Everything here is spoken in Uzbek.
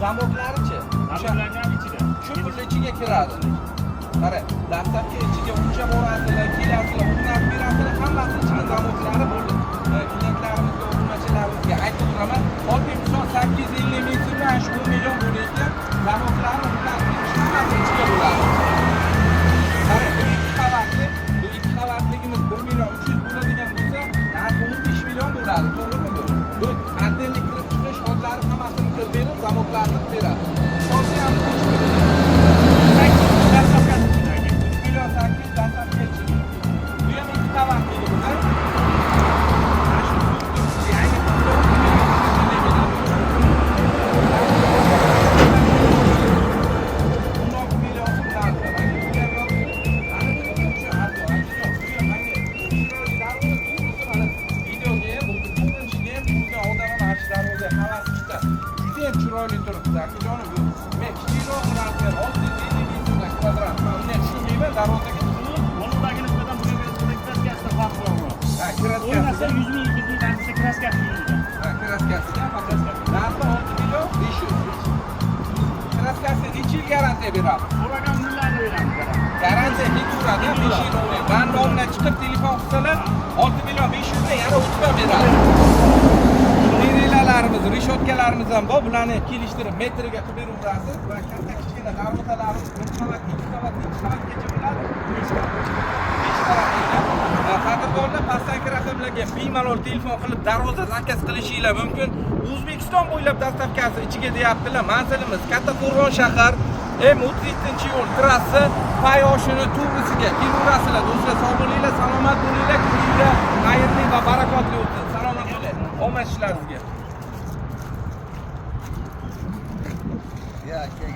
zamoklari-chi? Zamoklarining ichida. Shu pulni ichiga kiradi. Qara, dastlabki ichiga uncha borasizlar, kelasizlar, o'rnatib berasizlar, hammasi ichiga zamoklari bo'ldi. Klientlarimizga, o'rnachilarimizga aytib turaman, oddiy misol 850 metrdan shu 1 million bo'layotgan zamoklari o'rnatib berish hammasi ichiga bo'ladi. Qara, bu ikki qavatligimiz 1 million 300 bo'ladigan bo'lsa, narxi 15 million bo'ladi, to'g'rimi bu? Bu antenna kirib chiqish hollari hammasini qilib berib, zamoklarni beradi. Shosi ham 3 million. 8 million 8 dastlabki ichiga. Bu ham ikki qavatligimiz. Chiroyli turibdi, akajonim. Men kichikroq narsa 650 metrdan kvadrat. Men tushunmayman, darvozaga Bunidagi nisbatan bu kraskasi farq bormi? ha, kraskasi. O'ynasa 100 ming, 200 ming narsa kraskasi deyiladi. Ha, kraskasi. Narxi 6 million 500. Kraskasi necha yil garantiya beradi? So'ragan pullarini beramiz. Garantiya hech uradi, 5 yil o'ynaydi. Ben nomdan chiqib telefon qilsalar 6 million 500 dan yana o'tib beradi. Deralarimiz, reshotkalarimiz ham bor. Bularni kelishtirib metriga qilib beraverasiz va katta kichkina darvozalarimiz 1 qavat, 2 qavat, 3 qavatgacha bo'ladi. 5 qavat. Qadrdonlar pastki raqamlarga bemalol telefon qilib darvoza zakaz qilishinglar mumkin. O'zbekiston bo'ylab dastavkasi ichiga deyaptilar. Manzilimiz Kattaqo'rg'on shahar M37-yo'l trassa Payoshini to'g'risiga kelaverasizlar. Do'stlar, sog' bo'linglar, salomat bo'linglar, kuninglar xayrli va barakotli o'tsin. Salomat bo'ling. Omad ishlaringizga. Ya, que